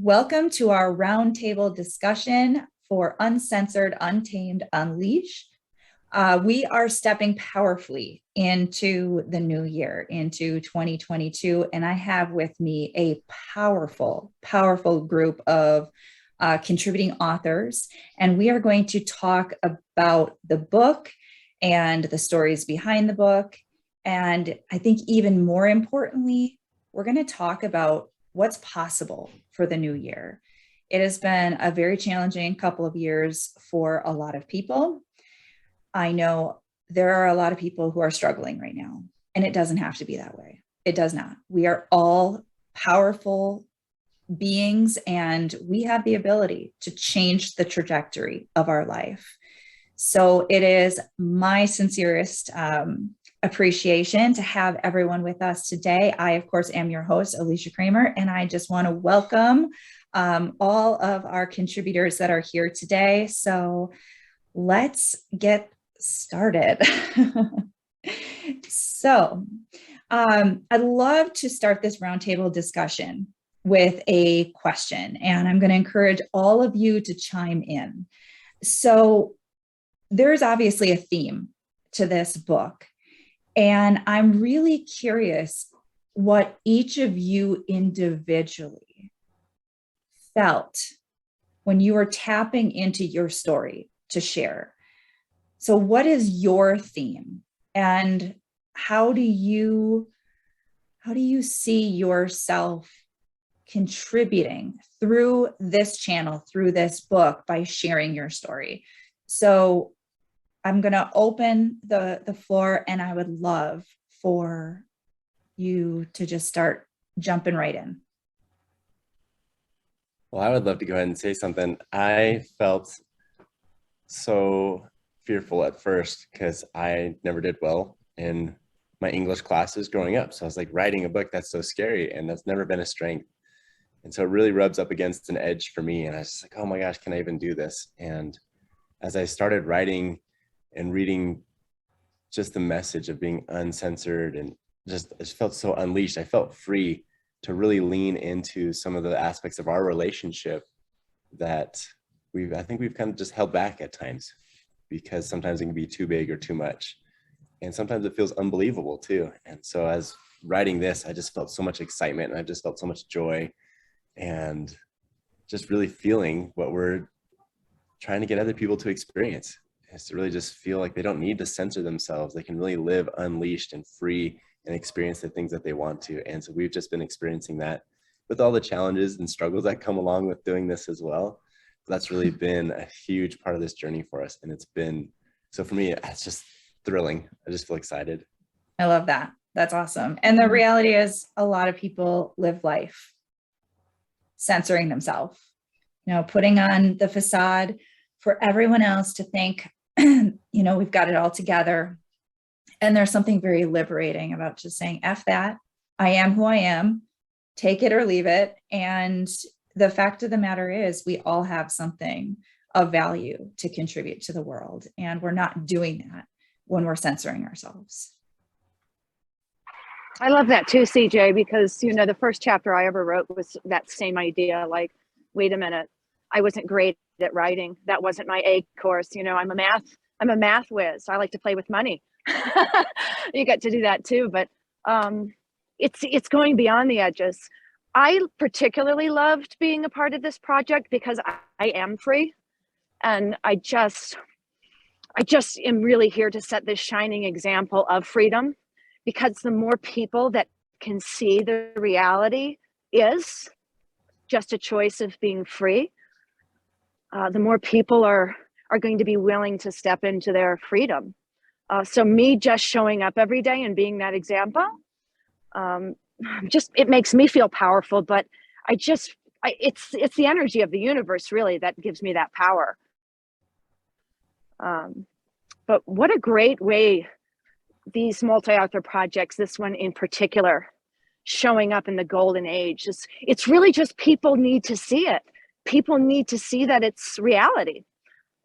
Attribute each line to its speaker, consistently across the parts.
Speaker 1: Welcome to our roundtable discussion for Uncensored Untamed Unleashed. We are stepping powerfully into the new year, into 2022, and I have with me a powerful group of contributing authors, and we are going to talk about the book and the stories behind the book. And I think even more importantly, we're going to talk about what's possible for the new year. It has been a very challenging couple of years for a lot of people. I know there are a lot of people who are struggling right now, and it doesn't have to be that way. It does not. We are all powerful beings, and we have the ability to change the trajectory of our life. So it is my sincerest appreciation to have everyone with us today. I, of course, am your host, Alicia Kramer, and I just want to welcome all of our contributors that are here today. So let's get started. I'd love to start this roundtable discussion with a question, and I'm going to encourage all of you to chime in. So there's obviously a theme to this book, and I'm really curious what each of you individually felt when you were tapping into your story to share. So what is your theme, and how do you see yourself contributing through this channel, through this book, by sharing your story? So I'm going to open the floor, and I would love for you to just start jumping right in.
Speaker 2: Well, I would love to go ahead and say something. I felt so fearful at first because I never did well in my English classes growing up. So I was like, writing a book, that's so scary, and that's never been a strength. And so it really rubs up against an edge for me. And I was just like, oh my gosh, can I even do this? And as I started writing and reading just the message of being uncensored, and I just felt so unleashed. I felt free to really lean into some of the aspects of our relationship that I think we've kind of just held back at times, because sometimes it can be too big or too much. And sometimes it feels unbelievable too. And so as writing this, I just felt so much excitement, and I just felt so much joy, and just really feeling what we're trying to get other people to experience, is to really just feel like they don't need to censor themselves. They can really live unleashed and free and experience the things that they want to. And so we've just been experiencing that with all the challenges and struggles that come along with doing this as well. But that's really been a huge part of this journey for us. And it's been, so for me, it's just thrilling. I just feel excited.
Speaker 1: I love that. That's awesome. And the reality is, a lot of people live life censoring themselves, putting on the facade for everyone else to think, we've got it all together. And there's something very liberating about just saying, F that, I am who I am, take it or leave it. And the fact of the matter is, we all have something of value to contribute to the world. And we're not doing that when we're censoring ourselves.
Speaker 3: I love that too, CJ, because, the first chapter I ever wrote was that same idea. Like, wait a minute, I wasn't great at writing. That wasn't my A course. I'm a math whiz. I like to play with money. You get to do that too, but it's going beyond the edges. I particularly loved being a part of this project because I am free, and I just am really here to set this shining example of freedom, because the more people that can see the reality is just a choice of being free, the more people are going to be willing to step into their freedom. So me just showing up every day and being that example, it makes me feel powerful. But it's the energy of the universe really that gives me that power. But what a great way these multi-author projects, this one in particular, showing up in the golden age. It's really just, people need to see it. People need to see that it's reality.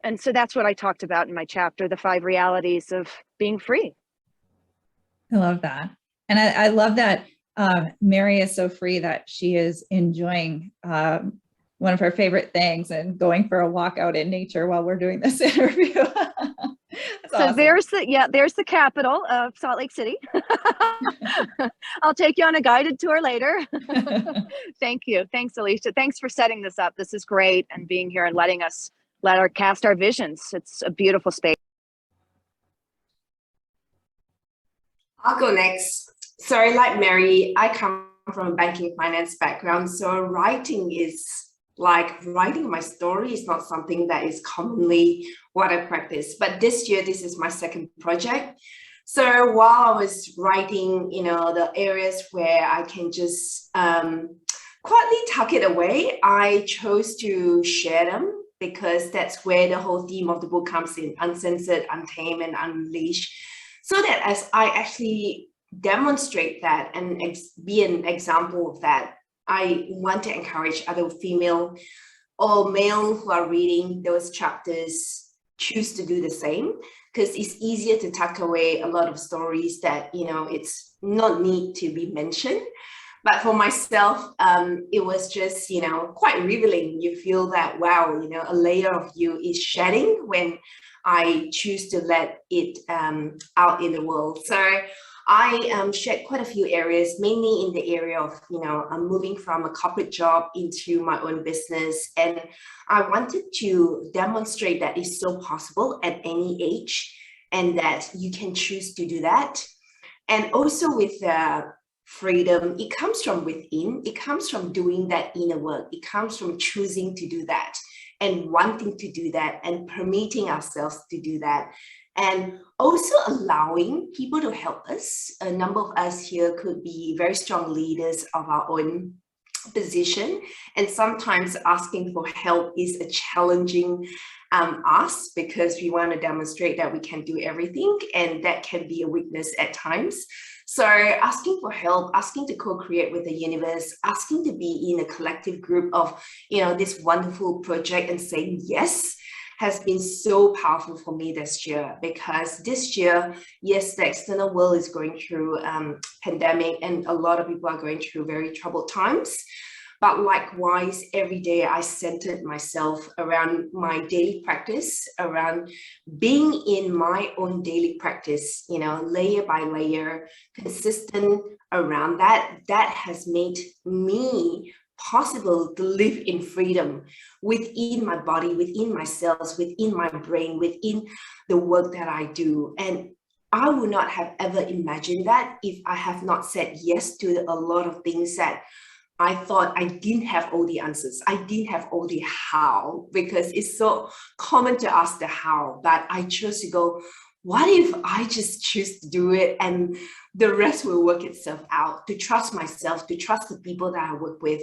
Speaker 3: And so that's what I talked about in my chapter, the 5 realities of being free.
Speaker 1: I love that. And I love that Mary is so free that she is enjoying one of her favorite things, and going for a walk out in nature while we're doing this interview.
Speaker 3: So
Speaker 1: awesome.
Speaker 3: there's the capital of Salt Lake City. I'll take you on a guided tour later. Thank you. Thanks, Alicia. Thanks for setting this up. This is great, and being here and let our cast our visions. It's a beautiful space.
Speaker 4: I'll go next. So like Mary, I come from a banking finance background. So writing my story is not something that is commonly what I practice. But this year, this is my second project. So while I was writing, the areas where I can just quietly tuck it away, I chose to share them because that's where the whole theme of the book comes in: uncensored, untamed, and unleashed. So that as I actually demonstrate that and be an example of that, I want to encourage other female or male who are reading those chapters choose to do the same, because it's easier to tuck away a lot of stories that, it's not need to be mentioned. But for myself, it was just, quite revealing. You feel that, wow, a layer of you is shedding when I choose to let it out in the world. So I shared quite a few areas, mainly in the area of, I'm moving from a corporate job into my own business. And I wanted to demonstrate that it's so possible at any age and that you can choose to do that. And also with freedom, it comes from within. It comes from doing that inner work. It comes from choosing to do that and wanting to do that and permitting ourselves to do that. And also allowing people to help us. A number of us here could be very strong leaders of our own position. And sometimes asking for help is a challenging ask, because we want to demonstrate that we can do everything. And that can be a weakness at times. So asking for help, asking to co-create with the universe, asking to be in a collective group of, this wonderful project and saying yes has been so powerful for me this year. Because this year, yes, the external world is going through pandemic and a lot of people are going through very troubled times. But likewise, every day I centered myself around my daily practice, around being in my own daily practice, layer by layer, consistent around that. That has made me possible to live in freedom within my body, within my cells, within my brain, within the work that I do. And I would not have ever imagined that if I have not said yes to a lot of things that I thought I didn't have all the answers. I didn't have all the how, because it's so common to ask the how, but I chose to go, what if I just choose to do it and the rest will work itself out, to trust myself, to trust the people that I work with.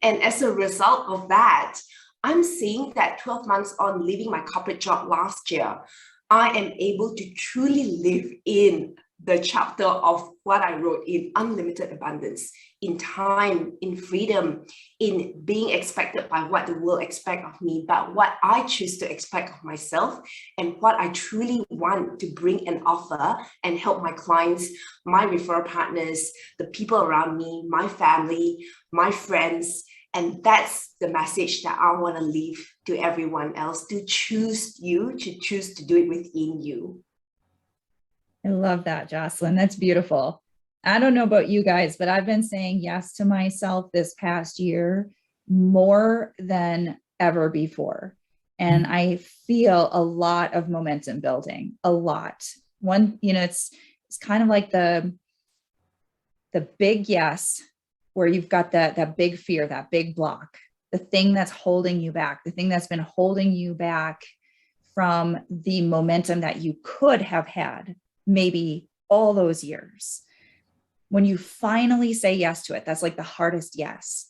Speaker 4: And as a result of that, I'm seeing that 12 months on leaving my corporate job last year, I am able to truly live in the chapter of what I wrote in unlimited abundance, in time, in freedom, in being expected by what the world expects of me, but what I choose to expect of myself and what I truly want to bring and offer and help my clients, my referral partners, the people around me, my family, my friends. And that's the message that I want to leave to everyone else, to choose you, to choose to do it within you.
Speaker 1: I love that, Jocelyn. That's beautiful. I don't know about you guys, but I've been saying yes to myself this past year more than ever before. And I feel a lot of momentum building, a lot. One, it's kind of like the big yes, where you've got that big fear, that big block, the thing that's holding you back, the thing that's been holding you back from the momentum that you could have had maybe all those years. When you finally say yes to it, that's like the hardest yes,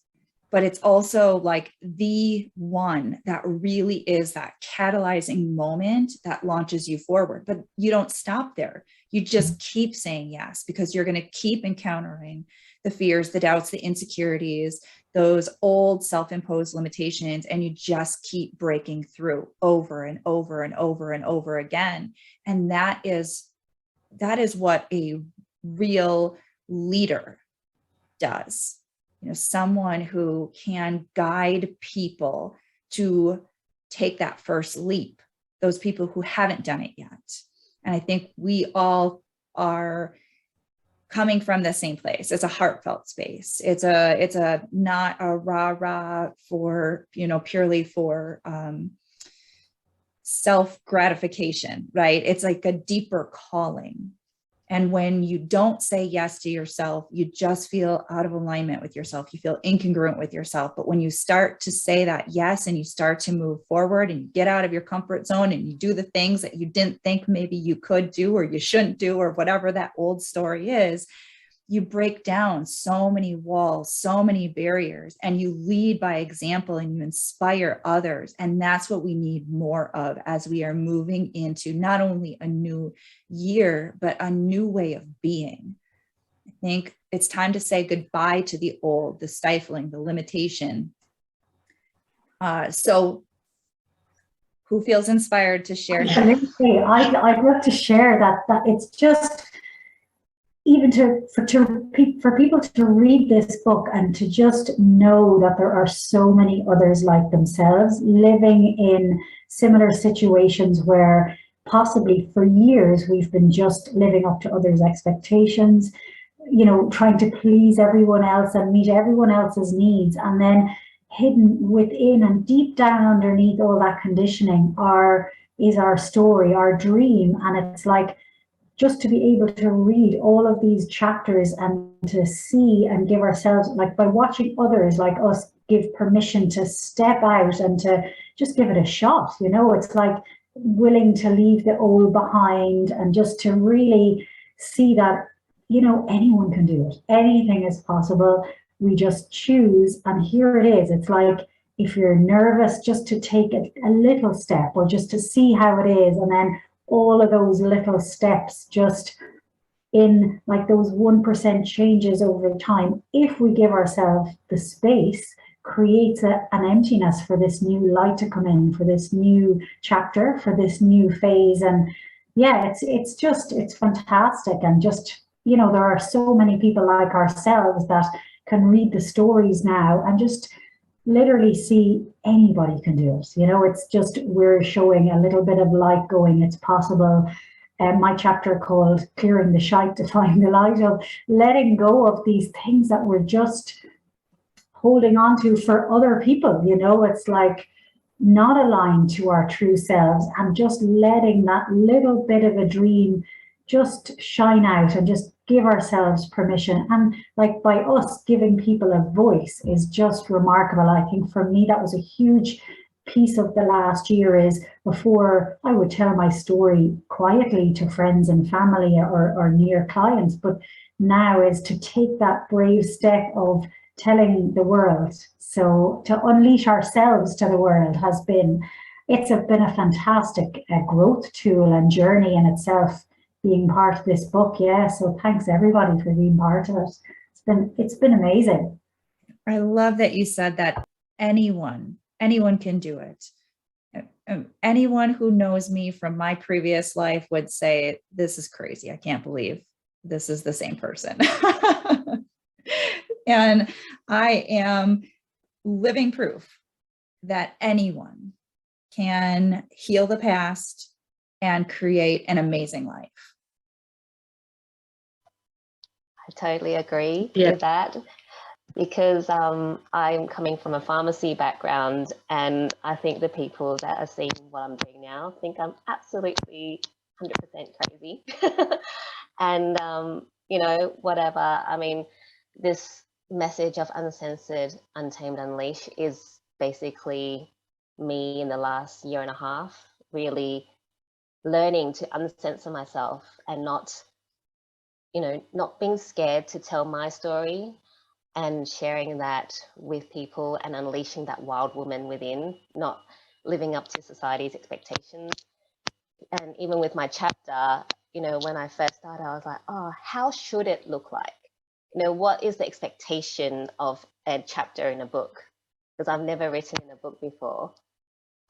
Speaker 1: but it's also like the one that really is that catalyzing moment that launches you forward. But you don't stop there. You just keep saying yes, because you're going to keep encountering the fears, the doubts, the insecurities, those old self-imposed limitations, and you just keep breaking through over and over and over and over again. And that is what a real leader does. someone who can guide people to take that first leap, those people who haven't done it yet. And I think we all are coming from the same place. It's a heartfelt space. It's a not a rah-rah for, purely for self-gratification, right? It's like a deeper calling. And when you don't say yes to yourself, you just feel out of alignment with yourself. You feel incongruent with yourself. But when you start to say that yes, and you start to move forward and you get out of your comfort zone and you do the things that you didn't think maybe you could do or you shouldn't do, or whatever that old story is, you break down so many walls, so many barriers, and you lead by example and you inspire others. And that's what we need more of as we are moving into not only a new year, but a new way of being. I think it's time to say goodbye to the old, the stifling, the limitation. So who feels inspired to share?
Speaker 5: Absolutely. I'd love to share that it's just, even for people to read this book and to just know that there are so many others like themselves living in similar situations where possibly for years we've been just living up to others' expectations, trying to please everyone else and meet everyone else's needs, and then hidden within and deep down underneath all that conditioning is our story, our dream. And it's like, just to be able to read all of these chapters and to see and give ourselves, like by watching others like us give permission to step out and to just give it a shot, it's like willing to leave the old behind and just to really see that, anyone can do it. Anything is possible. We just choose, and here it is. It's like, if you're nervous, just to take a little step or just to see how it is, and then all of those little steps just in like those 1% changes over time, if we give ourselves the space, creates an emptiness for this new light to come in, for this new chapter, for this new phase. And yeah, it's fantastic. And just, there are so many people like ourselves that can read the stories now and just literally see anybody can do it. It's just, we're showing a little bit of light going, it's possible. And my chapter called Clearing the Shite to Find the Light, of letting go of these things that we're just holding on to for other people. It's like not aligned to our true selves, and just letting that little bit of a dream just shine out and just give ourselves permission. And like by us giving people a voice is just remarkable. I think for me, that was a huge piece of the last year. Is before I would tell my story quietly to friends and family or near clients, but now is to take that brave step of telling the world. So to unleash ourselves to the world it's been a fantastic growth tool and journey in itself, being part of this book. Yeah, so thanks everybody for being part of it. It's been amazing.
Speaker 1: I love that you said that anyone can do it. Anyone who knows me from my previous life would say, this is crazy. I can't believe this is the same person. And I am living proof that anyone can heal the past and create an amazing life.
Speaker 6: I totally agree with that, because I'm coming from a pharmacy background, and I think the people that are seeing what I'm doing now think I'm absolutely 100% crazy. And, whatever. I mean, this message of Uncensored, Untamed, Unleashed is basically me in the last year and a half, really learning to uncensor myself and not being scared to tell my story, and sharing that with people and unleashing that wild woman within, not living up to society's expectations. And even with my chapter, when I first started, I was like, oh, how should it look like? What is the expectation of a chapter in a book? Because I've never written in a book before.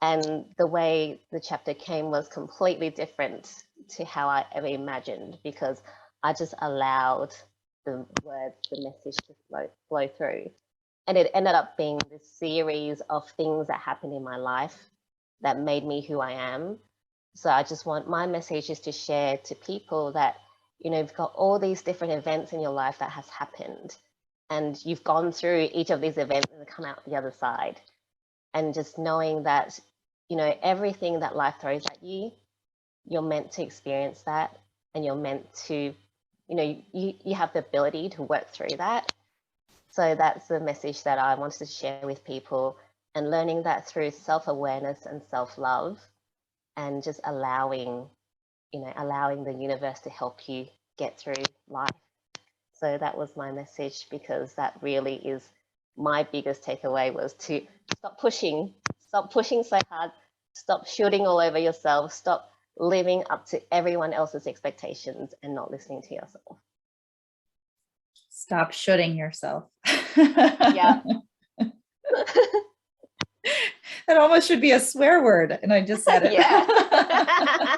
Speaker 6: And the way the chapter came was completely different to how I ever imagined, because I just allowed the words, the message to flow through. And it ended up being this series of things that happened in my life that made me who I am. So I just want my message is to share to people that, you know, you've got all these different events in your life that has happened, and you've gone through each of these events and come out the other side. And just knowing that, you know, everything that life throws at you, you're meant to experience that, and you're meant to, you know, you have the ability to work through that. So that's the message that I wanted to share with people, and learning that through self-awareness and self-love, and just allowing, you know, allowing the universe to help you get through life. So that was my message, because that really is my biggest takeaway, was to stop pushing so hard, stop shooting all over yourself, stop living up to everyone else's expectations and not listening to yourself.
Speaker 1: Stop shooting yourself.
Speaker 6: Yeah.
Speaker 1: That almost should be a swear word, and I just said it.
Speaker 6: Yeah.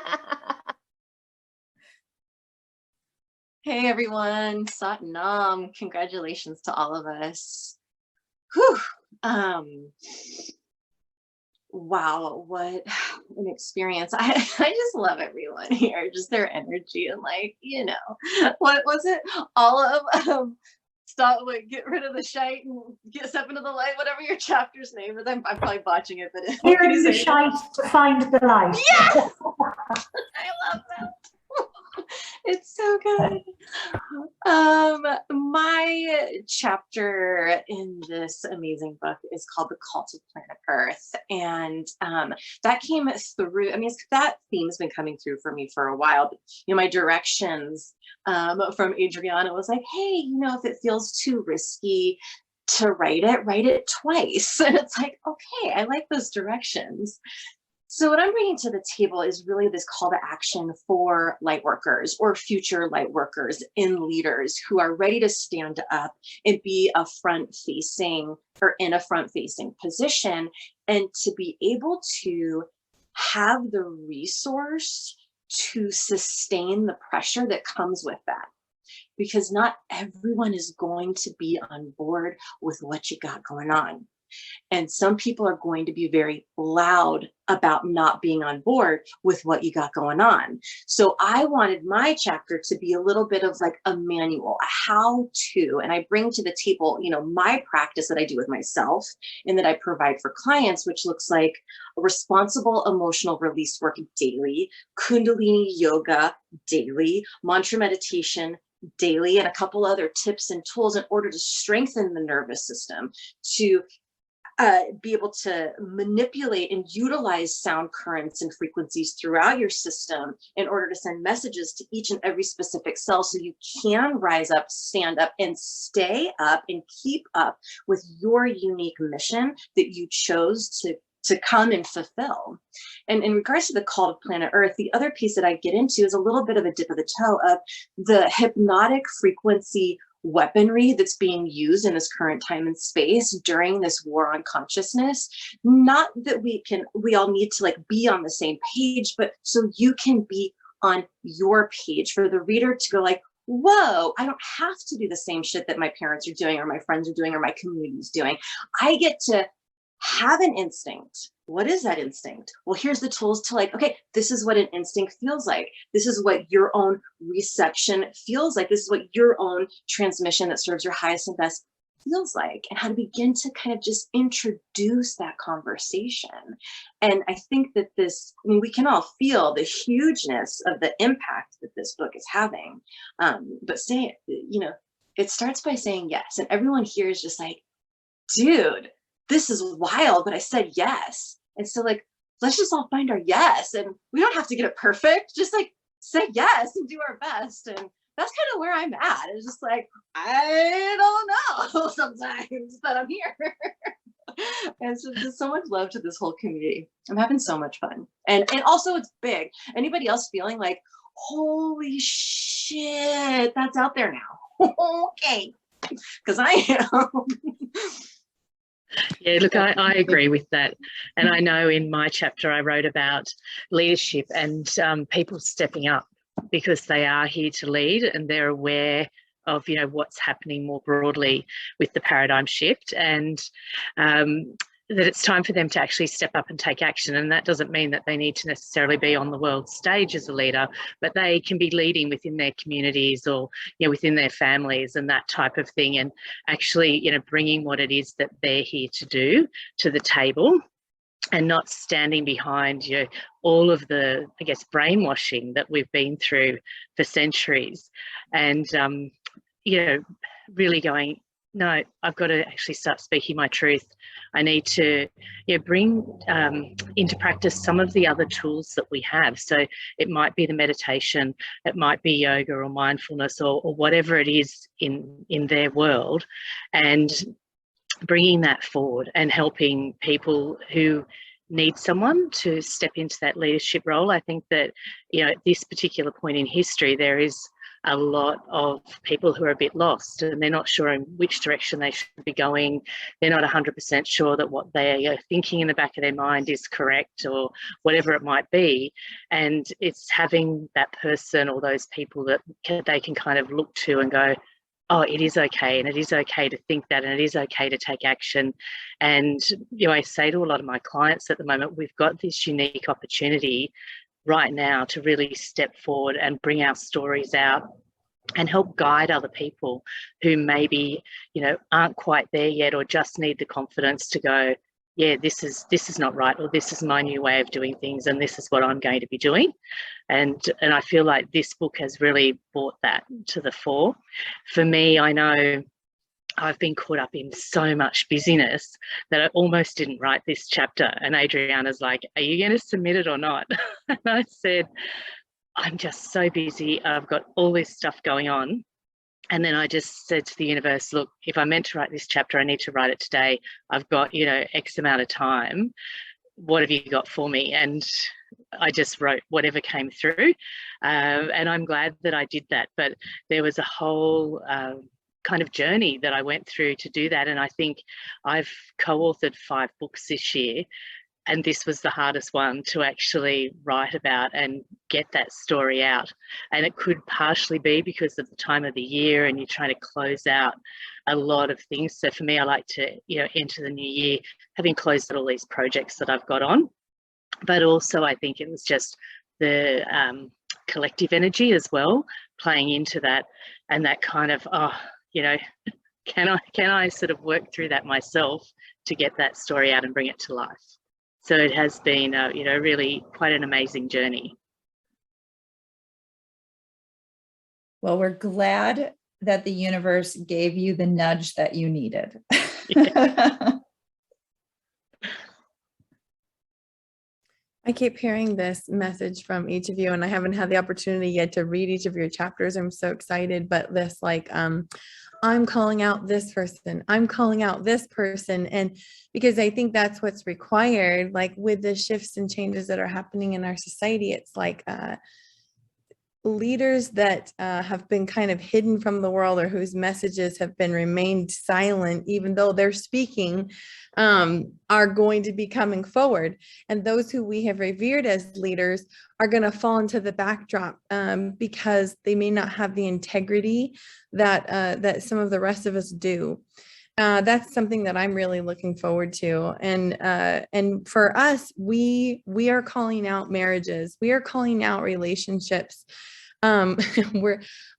Speaker 7: Hey everyone, Sat Nam. Congratulations to all of us. Whew. Wow, what an experience. I just love everyone here, just their energy, and like, you know, what was it? All of stop, like, get rid of the shite and step into the light, whatever your chapter's name is. I'm probably botching it, but
Speaker 5: Here in the shite to find the light.
Speaker 7: Yes! I love that. It's so good. My chapter in this amazing book is called The Cult of Planet Earth. And that came through, I mean, that theme has been coming through for me for a while. But, you know, my directions from Adriana was like, hey, you know, if it feels too risky to write it twice. And it's like, okay, I like those directions. So what I'm bringing to the table is really this call to action for light workers or future light workers and leaders who are ready to stand up and be a front-facing or in a front-facing position, and to be able to have the resource to sustain the pressure that comes with that. Because not everyone is going to be on board with what you got going on. And some people are going to be very loud about not being on board with what you got going on. So I wanted my chapter to be a little bit of like a manual, a how to, and I bring to the table, you know, my practice that I do with myself and that I provide for clients, which looks like a responsible emotional release work daily, Kundalini yoga daily, mantra meditation daily, and a couple other tips and tools in order to strengthen the nervous system, to be able to manipulate and utilize sound currents and frequencies throughout your system in order to send messages to each and every specific cell, so you can rise up, stand up, and stay up and keep up with your unique mission that you chose to come and fulfill. And in regards to the call of Planet Earth, the other piece that I get into is a little bit of a dip of the toe of the hypnotic frequency weaponry that's being used in this current time and space during this war on consciousness. Not that we all need to like be on the same page, but so you can be on your page, for the reader to go like, whoa, I don't have to do the same shit that my parents are doing or my friends are doing or my community is doing. I get to have an instinct. What is that instinct? Well, here's the tools to like, okay, this is what an instinct feels like. This is what your own reception feels like. This is what your own transmission that serves your highest and best feels like, and how to begin to kind of just introduce that conversation. And I think that this, I mean, we can all feel the hugeness of the impact that this book is having. But say, you know, it starts by saying yes. And everyone here is just like, dude, this is wild, but I said yes. And so like, let's just all find our yes. And we don't have to get it perfect. Just like say yes and do our best. And that's kind of where I'm at. It's just like, I don't know sometimes, but I'm here. And so just so much love to this whole community. I'm having so much fun. And also it's big. Anybody else feeling like, holy shit, that's out there now? Okay. Because I am.
Speaker 8: Yeah, look, I agree with that. And I know in my chapter I wrote about leadership and people stepping up because they are here to lead and they're aware of, you know, what's happening more broadly with the paradigm shift, and that it's time for them to actually step up and take action. And that doesn't mean that they need to necessarily be on the world stage as a leader, but they can be leading within their communities or, you know, within their families and that type of thing, and actually, you know, bringing what it is that they're here to do to the table, and not standing behind, you know, all of the, I guess, brainwashing that we've been through for centuries. And, you know, really going, no, I've got to actually start speaking my truth. I need to, you know, bring into practice some of the other tools that we have. So it might be the meditation, it might be yoga or mindfulness, or whatever it is in their world, and bringing that forward and helping people who need someone to step into that leadership role. I think that, you know, at this particular point in history, there is a lot of people who are a bit lost and they're not sure in which direction they should be going. They're not 100% sure that what they are thinking in the back of their mind is correct, or whatever it might be. And it's having that person or those people that they can kind of look to and go, oh, it is okay, and it is okay to think that, and it is okay to take action. And, you know, I say to a lot of my clients at the moment, we've got this unique opportunity right now to really step forward and bring our stories out and help guide other people who maybe, you know, aren't quite there yet, or just need the confidence to go, yeah, this is not right, or this is my new way of doing things, and this is what I'm going to be doing. And I feel like this book has really brought that to the fore. For me, I know I've been caught up in so much busyness that I almost didn't write this chapter. And Adriana's like, are you going to submit it or not? And I said, I'm just so busy. I've got all this stuff going on. And then I just said to the universe, look, if I meant to write this chapter, I need to write it today. I've got, you know, X amount of time. What have you got for me? And I just wrote whatever came through. And I'm glad that I did that. But there was a whole kind of journey that I went through to do that. And I think I've co-authored 5 books this year. And this was the hardest one to actually write about and get that story out. And it could partially be because of the time of the year and you're trying to close out a lot of things. So for me, I like to, you know, enter the new year having closed out all these projects that I've got on. But also I think it was just the collective energy as well, playing into that, and that kind of, oh, you know, can I sort of work through that myself to get that story out and bring it to life. So it has been, you know, really quite an amazing journey.
Speaker 1: Well, we're glad that the universe gave you the nudge that you needed.
Speaker 8: Yeah.
Speaker 9: I keep hearing this message from each of you, and I haven't had the opportunity yet to read each of your chapters. I'm so excited, but this, like, I'm calling out this person, I'm calling out this person. And because I think that's what's required, like with the shifts and changes that are happening in our society, it's like leaders that have been kind of hidden from the world, or whose messages have been remained silent, even though they're speaking, are going to be coming forward. And those who we have revered as leaders are going to fall into the backdrop because they may not have the integrity that some of the rest of us do. That's something that I'm really looking forward to. And for us, we are calling out marriages. We are calling out relationships. I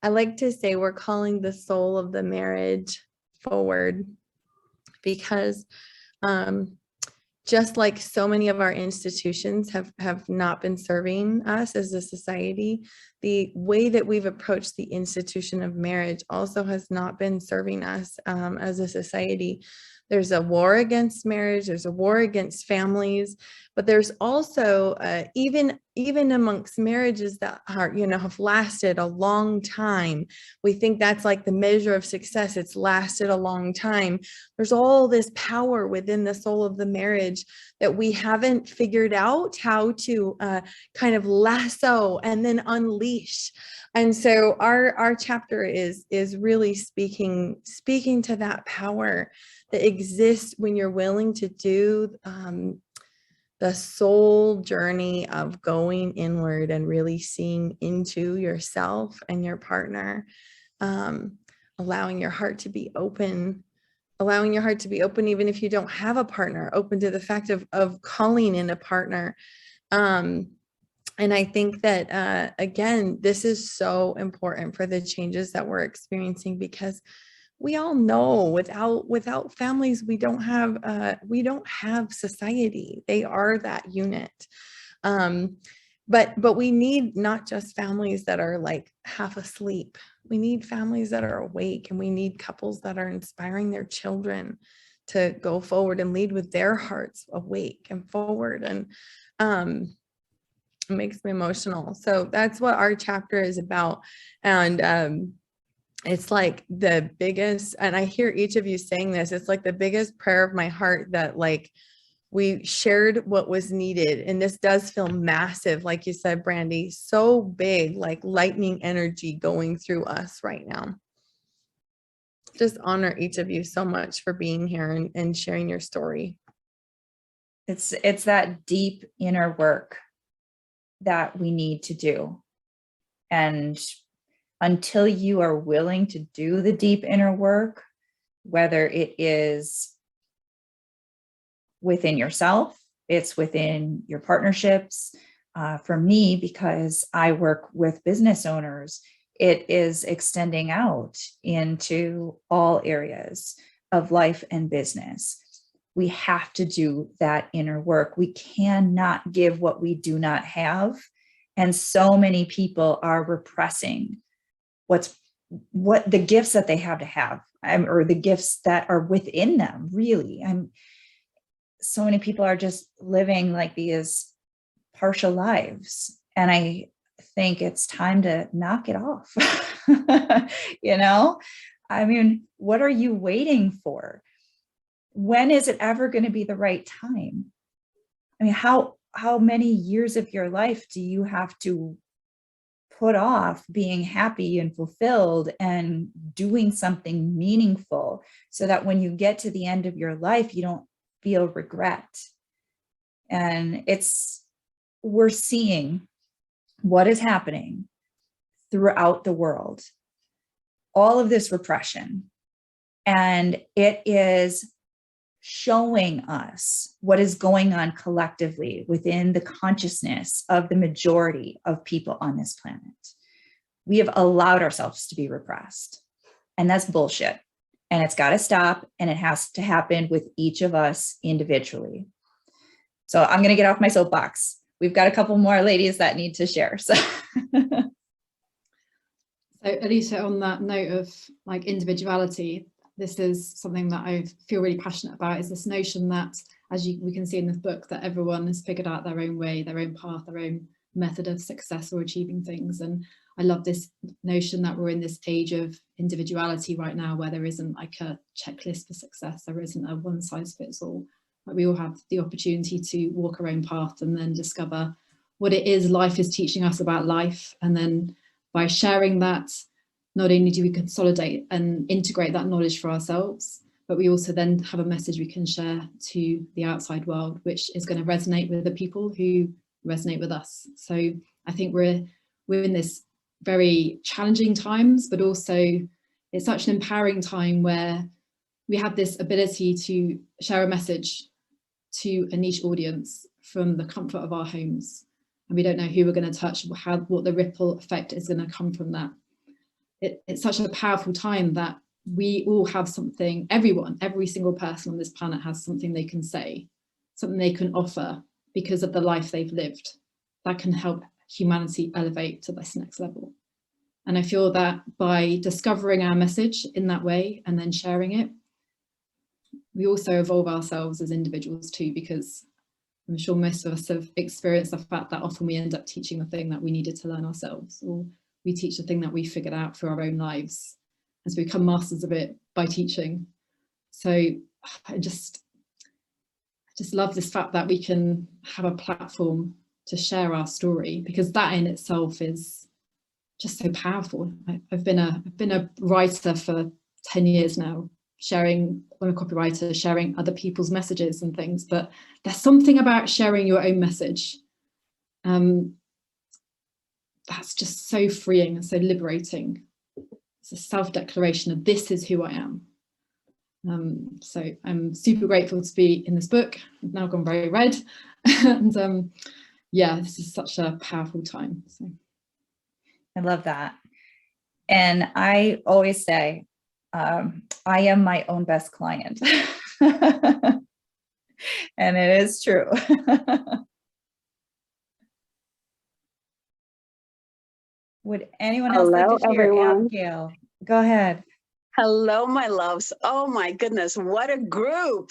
Speaker 9: like to say we're calling the soul of the marriage forward, because just like so many of our institutions have not been serving us as a society, the way that we've approached the institution of marriage also has not been serving us as a society. There's a war against marriage, there's a war against families, but there's also even amongst marriages that are, you know, have lasted a long time. We think that's like the measure of success. It's lasted a long time. There's all this power within the soul of the marriage that we haven't figured out how to kind of lasso and then unleash. And so our chapter is really speaking to that power that exists when you're willing to do the soul journey of going inward and really seeing into yourself and your partner. allowing your heart to be open, even if you don't have a partner, open to the fact of calling in a partner. And I think that, again, this is so important for the changes that we're experiencing, because we all know without families, we don't have society. They are that unit. But we need not just families that are like half asleep. We need families that are awake, and we need couples that are inspiring their children to go forward and lead with their hearts awake and forward. And it makes me emotional. So that's what our chapter is about. And it's like the biggest, and I hear each of you saying this, it's like the biggest prayer of my heart that like we shared what was needed. And this does feel massive, like you said, Brandy, so big, like lightning energy going through us right now. Just honor each of you so much for being here and sharing your story.
Speaker 1: It's that deep inner work that we need to do. And until you are willing to do the deep inner work, whether it is within yourself, it's within your partnerships. For me, because I work with business owners, it is extending out into all areas of life and business. We have to do that inner work. We cannot give what we do not have. And so many people are repressing what the gifts that they have to have, or the gifts that are within them, really. So many people are just living like these partial lives. And I think it's time to knock it off. You know, I mean, what are you waiting for? When is it ever going to be the right time? I mean, how many years of your life do you have to put off being happy and fulfilled and doing something meaningful, so that when you get to the end of your life, you don't feel regret? And we're seeing what is happening throughout the world, all of this repression, and it is showing us what is going on collectively within the consciousness of the majority of people on this planet. We have allowed ourselves to be repressed, and that's bullshit. And it's got to stop, and it has to happen with each of us individually. So I'm going to get off my soapbox. We've got a couple more ladies that need to share. So
Speaker 10: Alicia, on that note of like individuality, this is something that I feel really passionate about, is this notion that, as we can see in this book, that everyone has figured out their own way, their own path, their own method of success or achieving things. And I love this notion that we're in this age of individuality right now, where there isn't like a checklist for success. There isn't a one size fits all. Like, we all have the opportunity to walk our own path and then discover what it is life is teaching us about life. And then by sharing that, not only do we consolidate and integrate that knowledge for ourselves, but we also then have a message we can share to the outside world, which is going to resonate with the people who resonate with us. So I think we're in this very challenging times, but also it's such an empowering time where we have this ability to share a message to a niche audience from the comfort of our homes. And we don't know who we're going to touch, what the ripple effect is going to come from that. It's such a powerful time that we all have something, every single person on this planet has something they can say, something they can offer because of the life they've lived that can help humanity elevate to this next level. And I feel that by discovering our message in that way and then sharing it, we also evolve ourselves as individuals too, because I'm sure most of us have experienced the fact that often we end up teaching the thing that we needed to learn ourselves, or we teach the thing that we figured out through our own lives, and so we become masters of it by teaching. So I just love this fact that we can have a platform to share our story, because that in itself is just so powerful. I've been a writer for 10 years now, I'm a copywriter, sharing other people's messages and things, but there's something about sharing your own message that's just so freeing and so liberating. a self-declaration of this is who I am. So I'm super grateful to be in this book. I've now gone very red, and yeah, this is such a powerful time. So
Speaker 1: I love that. And I always say, I am my own best client. And it is true. Would anyone else like
Speaker 11: Hello,
Speaker 1: to share?
Speaker 11: everyone.
Speaker 1: Abigail, go ahead.
Speaker 11: Hello, my loves. Oh my goodness, what a group.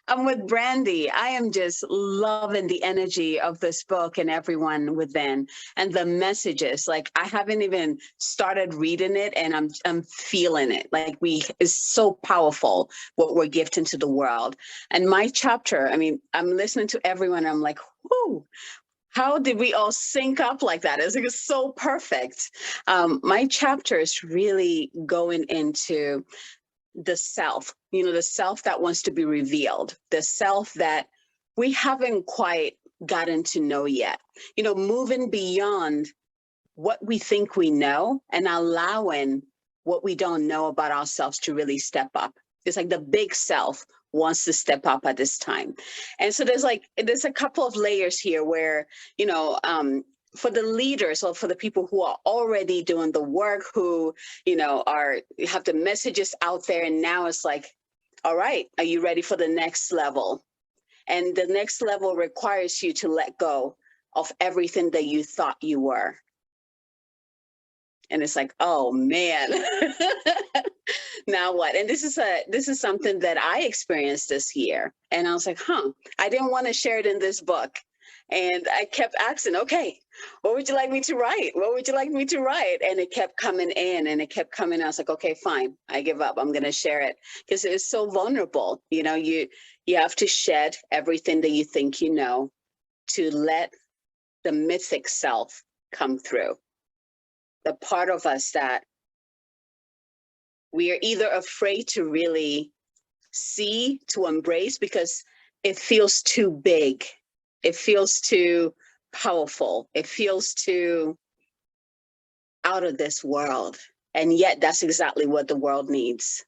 Speaker 11: I'm with Brandy. I am just loving the energy of this book and everyone within, and the messages. Like, I haven't even started reading it, and I'm feeling it. Like, it's so powerful what we're gifting to the world. And my chapter, I mean, I'm listening to everyone. I'm like, whoo. How did we all sync up like that? It's like, so perfect. My chapter is really going into the self, the self that wants to be revealed, the self that we haven't quite gotten to know yet, moving beyond what we think we know and allowing what we don't know about ourselves to really step up. It's like the big self wants to step up at this time. And so there's a couple of layers here where, for the leaders or for the people who are already doing the work, who, have the messages out there, and now it's like, all right, are you ready for the next level? And the next level requires you to let go of everything that you thought you were. And it's like, oh man, now what? And this is something that I experienced this year. And I was like, I didn't want to share it in this book. And I kept asking, okay, what would you like me to write? What would you like me to write? And it kept coming in and it kept coming. I was like, okay, fine, I give up. I'm going to share it because it's so vulnerable. You have to shed everything that you think you know to let the mythic self come through. The part of us that we are either afraid to really see, to embrace, because it feels too big. It feels too powerful. It feels too out of this world. And yet that's exactly what the world needs.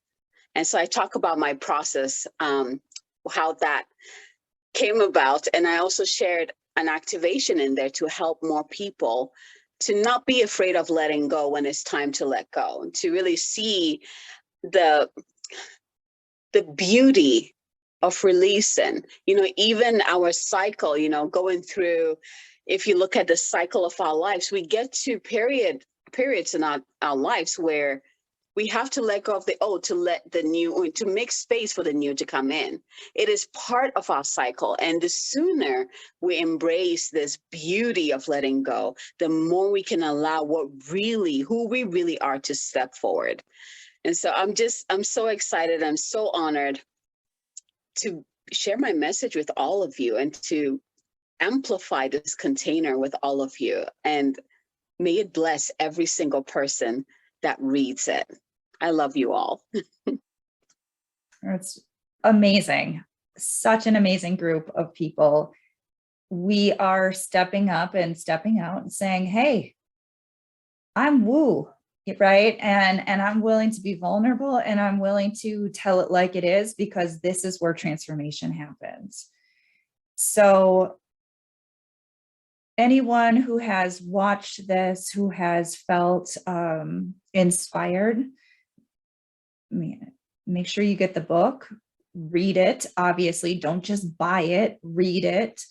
Speaker 11: And so I talk about my process, how that came about. And I also shared an activation in there to help more people to not be afraid of letting go when it's time to let go, and to really see the beauty of releasing, even our cycle, going through, if you look at the cycle of our lives, we get to periods in our lives where we have to let go of the old to let the new, to make space for the new to come in. It is part of our cycle. And the sooner we embrace this beauty of letting go, the more we can allow who we really are to step forward. And so I'm so excited. I'm so honored to share my message with all of you and to amplify this container with all of you. And may it bless every single person that reads it. I love you all.
Speaker 1: It's amazing. Such an amazing group of people. We are stepping up and stepping out and saying, hey, I'm woo, right? And I'm willing to be vulnerable, and I'm willing to tell it like it is, because this is where transformation happens. So anyone who has watched this, who has felt inspired, make sure you get the book, read it. Obviously, don't just buy it, read it,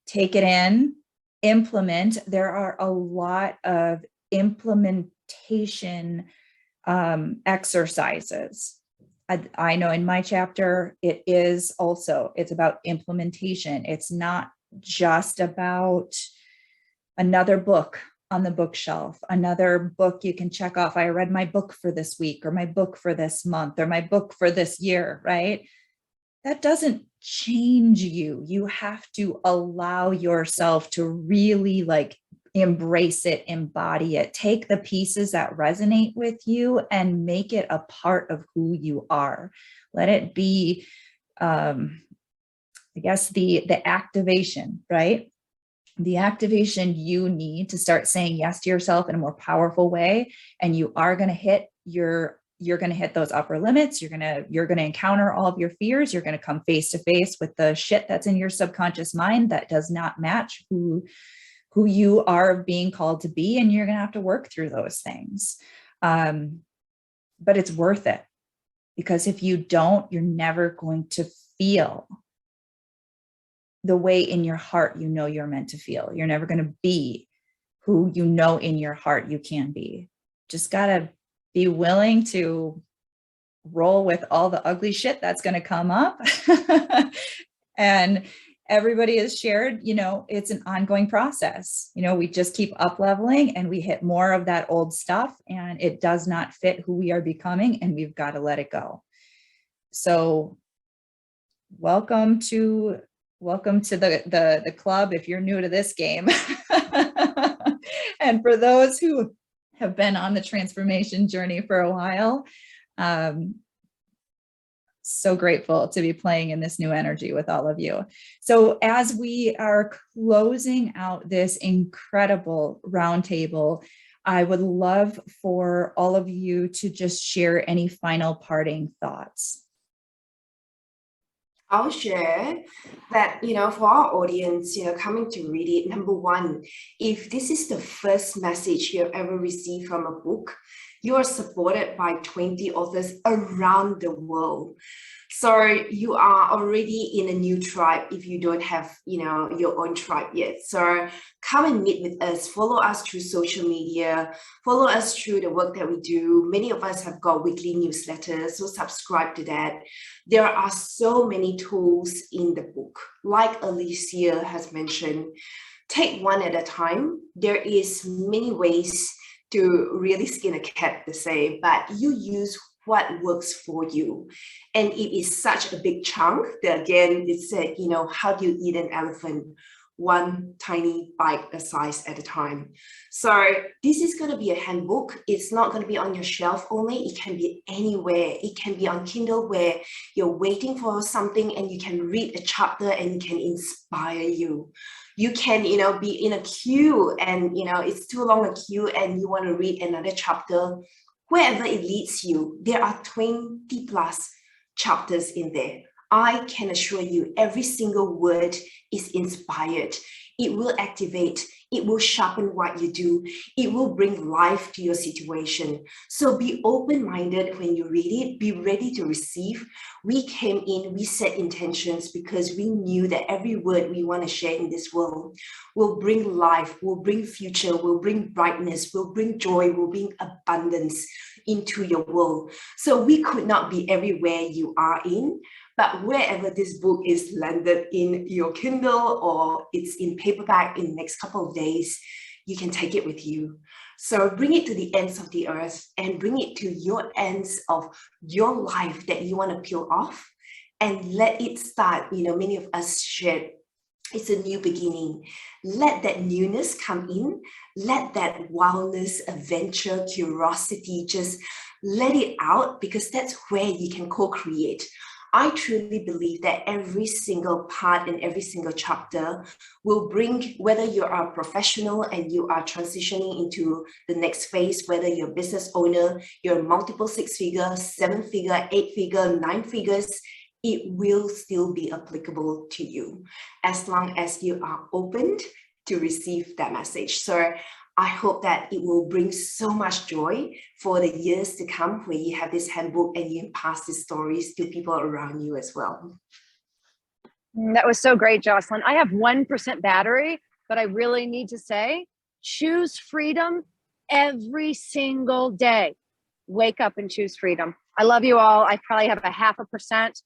Speaker 1: take it in, implement. There are a lot of implementation exercises. I know in my chapter, it's about implementation. It's not just about another book on the bookshelf, another book you can check off. I read my book for this week, or my book for this month, or my book for this year, right? That doesn't change you. You have to allow yourself to really embrace it, embody it, take the pieces that resonate with you and make it a part of who you are. Let it be, I guess, the activation, right? the activation you need to start saying yes to yourself in a more powerful way. And you are going to hit you're going to hit those upper limits. You're going to encounter all of your fears. You're going to come face to face with the shit that's in your subconscious mind that does not match who you are being called to be. And you're going to have to work through those things. But it's worth it, because if you don't, you're never going to feel the way in your heart you know you're meant to feel. You're never going to be who you know in your heart you can be. Just got to be willing to roll with all the ugly shit that's going to come up. And everybody has shared, it's an ongoing process. We just keep up leveling and we hit more of that old stuff, and it does not fit who we are becoming, and we've got to let it go. So welcome to the club if you're new to this game. And for those who have been on the transformation journey for a while, so grateful to be playing in this new energy with all of you. So as we are closing out this incredible roundtable, I would love for all of you to just share any final parting thoughts.
Speaker 4: I'll share that, for our audience, coming to read it, number one, if this is the first message you have ever received from a book, you are supported by 20 authors around the world. So you are already in a new tribe if you don't have, your own tribe yet. So come and meet with us, follow us through social media, follow us through the work that we do. Many of us have got weekly newsletters, so subscribe to that. There are so many tools in the book. Like Alicia has mentioned, take one at a time. There is many ways to really skin a cat, to say, but you use what works for you. And it is such a big chunk that, again, it said, how do you eat an elephant? One tiny bite a size at a time. So this is going to be a handbook. It's not going to be on your shelf only. It can be anywhere. It can be on Kindle where you're waiting for something and you can read a chapter and it can inspire you. You can, be in a queue and, it's too long a queue and you want to read another chapter. Wherever it leads you, there are 20 plus chapters in there. I can assure you every single word is inspired. It will activate, it will sharpen what you do, it will bring life to your situation. So be open-minded when you read it, be ready to receive. We came in, we set intentions because we knew that every word we want to share in this world will bring life, will bring future, will bring brightness, will bring joy, will bring abundance into your world. So we could not be everywhere you are in, but wherever this book is landed in your Kindle or it's in paperback in the next couple of days, you can take it with you. So bring it to the ends of the earth and bring it to your ends of your life that you want to peel off and let it start. Many of us shared, it's a new beginning. Let that newness come in. Let that wildness, adventure, curiosity, just let it out, because that's where you can co-create. I truly believe that every single part and every single chapter will bring, whether you are a professional and you are transitioning into the next phase, whether you're a business owner, you're multiple 6-figure, 7-figure, 8-figure, 9 figures, it will still be applicable to you as long as you are open to receive that message. So I hope that it will bring so much joy for the years to come where you have this handbook and you pass these stories to people around you as well.
Speaker 3: That was so great, Jocelyn. I have 1% battery, but I really need to say, choose freedom every single day. Wake up and choose freedom. I love you all. I probably have a 0.5%.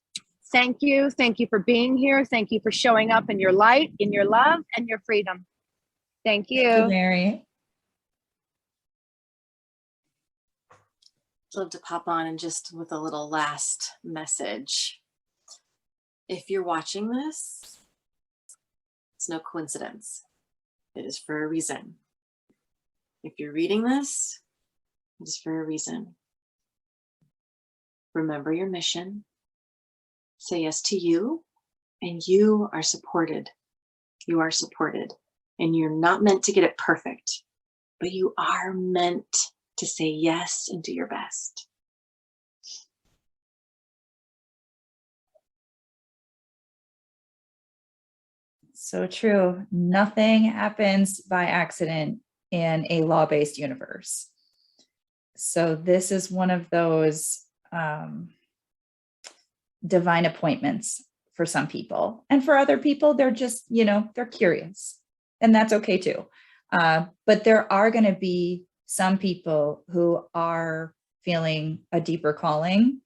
Speaker 3: Thank you. Thank you for being here. Thank you for showing up in your light, in your love, and your freedom. Thank you.
Speaker 1: Thank you, Mary.
Speaker 7: I'd love to pop on and just with a little last message. If you're watching this, it's no coincidence. It is for a reason. If you're reading this, it is for a reason. Remember your mission. Say yes to you, and you are supported. You are supported. and you're not meant to get it perfect, but you are meant to say yes and do your best.
Speaker 1: So true. Nothing happens by accident in a law-based universe. So this is one of those divine appointments for some people. And for other people, they're just, they're curious. And that's okay too. But there are going to be some people who are feeling a deeper calling,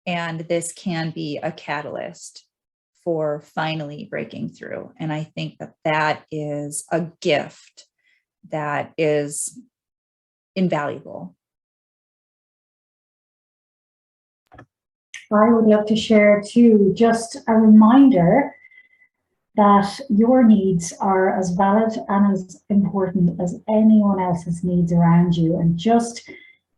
Speaker 1: and this can be a catalyst for finally breaking through. And I think that that is a gift that is invaluable.
Speaker 5: I would love to share too, just a reminder that your needs are as valid and as important as anyone else's needs around you. And just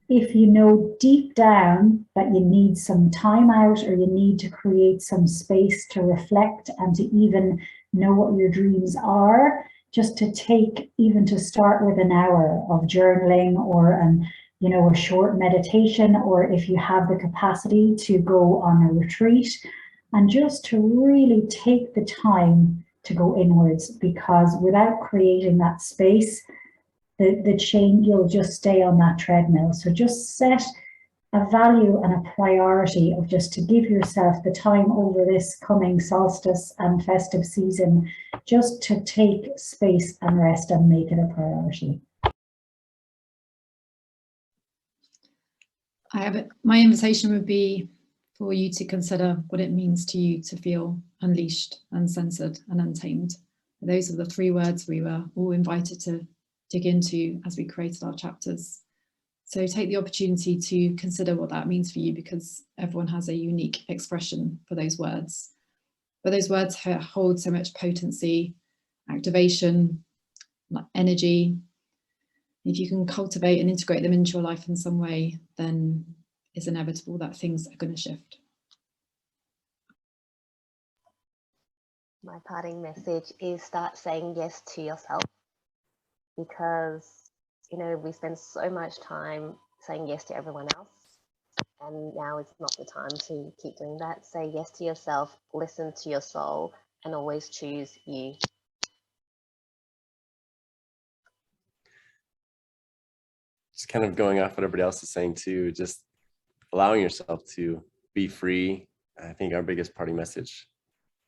Speaker 5: if you know deep down that you need some time out, or you need to create some space to reflect and to even know what your dreams are, just to take, even to start with an hour of journaling, or a short meditation, or if you have the capacity to go on a retreat, and just to really take the time to go inwards, because without creating that space, the change, you'll just stay on that treadmill. So just set a value and a priority of just to give yourself the time over this coming solstice and festive season, just to take space and rest and make it a priority.
Speaker 10: My invitation would be for you to consider what it means to you to feel unleashed, uncensored, and untamed. Those are the three words we were all invited to dig into as we created our chapters. So take the opportunity to consider what that means for you, because everyone has a unique expression for those words. But those words hold so much potency, activation, energy. If you can cultivate and integrate them into your life in some way, then it's inevitable that things are going to shift.
Speaker 6: My parting message is start saying yes to yourself, because, we spend so much time saying yes to everyone else, and now is not the time to keep doing that. Say yes to yourself, listen to your soul, and always choose you.
Speaker 2: Just kind of going off what everybody else is saying too, just allowing yourself to be free. I think our biggest parting message,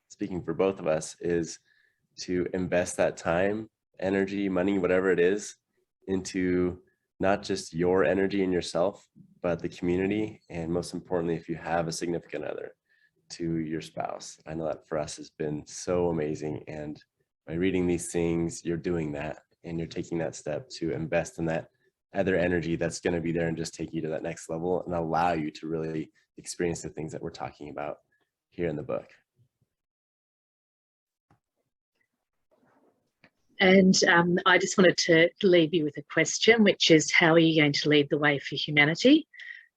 Speaker 2: speaking for both of us, is to invest that time, energy, money, whatever it is, into not just your energy and yourself, but the community, and most importantly, if you have a significant other, to your spouse. I know that for us has been so amazing, and by reading these things, you're doing that, and you're taking that step to invest in that other energy that's going to be there and just take you to that next level and allow you to really experience the things that we're talking about here in the book.
Speaker 8: And I just wanted to leave you with a question, which is, how are you going to lead the way for humanity?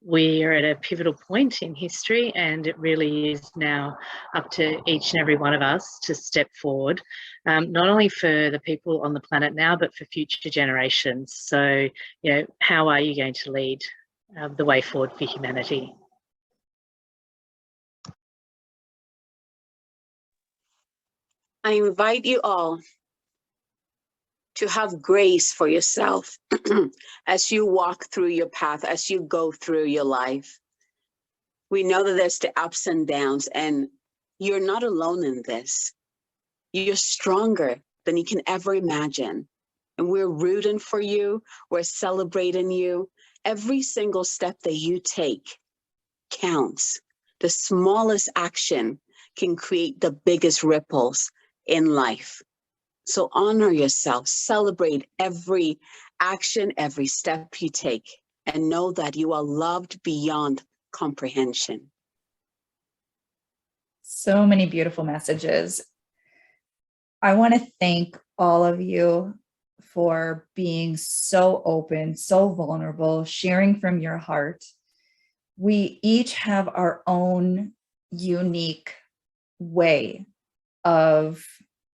Speaker 8: We are at a pivotal point in history, and it really is now up to each and every one of us to step forward, not only for the people on the planet now, but for future generations. So, how are you going to lead the way forward for humanity?
Speaker 11: I invite you all to have grace for yourself as you walk through your path, as you go through your life. We know that there's the ups and downs, and you're not alone in this. You're stronger than you can ever imagine. And we're rooting for you. We're celebrating you. Every single step that you take counts. The smallest action can create the biggest ripples in life. So honor yourself, celebrate every action, every step you take, and know that you are loved beyond comprehension.
Speaker 1: So many beautiful messages. I want to thank all of you for being so open, so vulnerable, sharing from your heart. We each have our own unique way of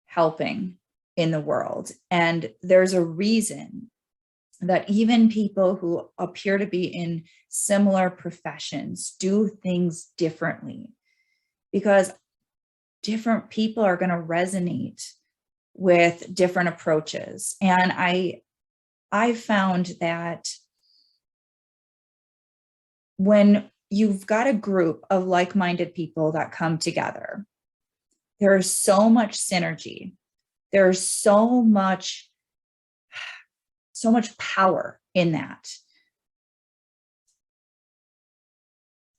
Speaker 1: helping in the world. And there's a reason that even people who appear to be in similar professions do things differently, because different people are going to resonate with different approaches. And I found that when you've got a group of like-minded people that come together, there's so much synergy. There's so much power in that.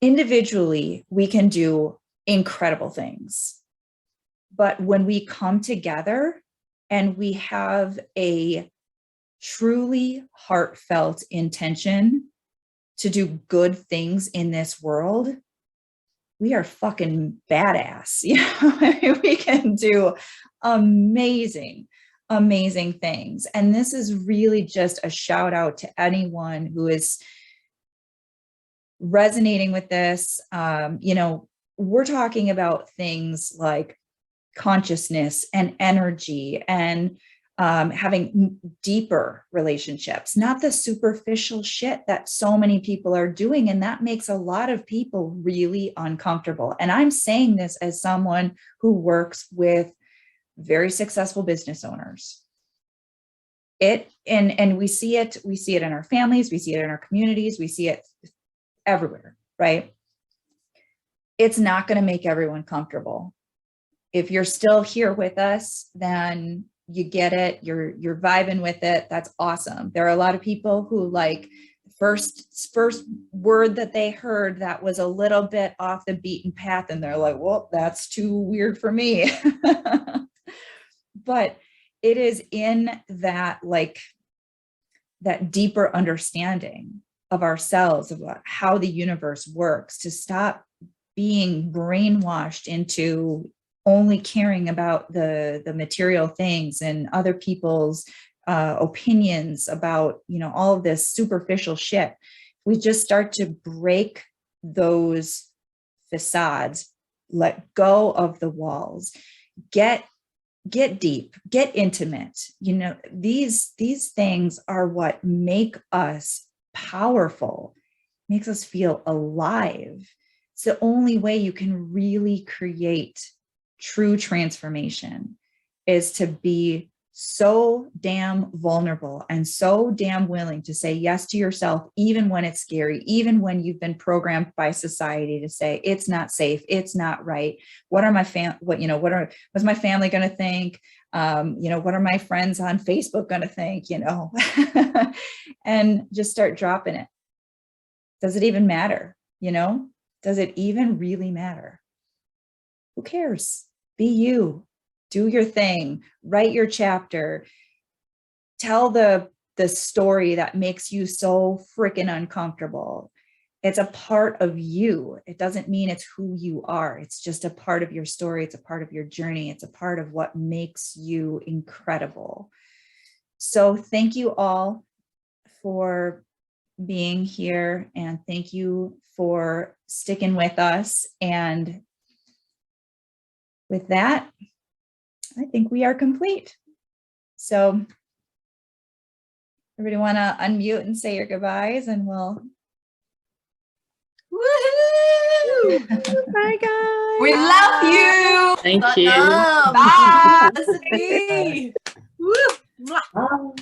Speaker 1: Individually, we can do incredible things. But when we come together and we have a truly heartfelt intention to do good things in this world, we are fucking badass. You know, I mean, we can do amazing things. And this is really just a shout out to anyone who is resonating with this. You know, we're talking about things like consciousness and energy and having deeper relationships, not the superficial shit that so many people are doing. And that makes a lot of people really uncomfortable. And I'm saying this as someone who works with very successful business owners. And we see it in our families, we see it in our communities, we see it everywhere, right? It's not going to make everyone comfortable. If you're still here with us, then you get it, you're vibing with it. That's awesome. There are a lot of people who, like, first word that they heard that was a little bit off the beaten path, and they're like, well, that's too weird for me. But it is in that, like, that deeper understanding of ourselves, of how the universe works, to stop being brainwashed into only caring about the material things and other people's opinions about, you know, all of this superficial shit. We just start to break those facades, let go of the walls, get deep, get intimate. You know, these things are what make us powerful, makes us feel alive. It's the only way you can really create true transformation, is to be so damn vulnerable and so damn willing to say yes to yourself, even when it's scary, even when you've been programmed by society to say it's not safe, it's not right. What's my family going to think? You know, what are my friends on Facebook going to think? You know, and just start dropping it. Does it even matter? You know, does it even really matter? Who cares? Be you, do your thing, write your chapter, tell the story that makes you so freaking uncomfortable. It's a part of you. It doesn't mean it's who you are. It's just a part of your story. It's a part of your journey. It's a part of what makes you incredible. So thank you all for being here, and thank you for sticking with us. And with that, I think we are complete. So everybody want to unmute and say your goodbyes, and we'll.
Speaker 4: Woohoo!
Speaker 9: Bye, guys.
Speaker 4: We love you.
Speaker 8: Thank you.
Speaker 4: Bye. Bye.
Speaker 5: Bye.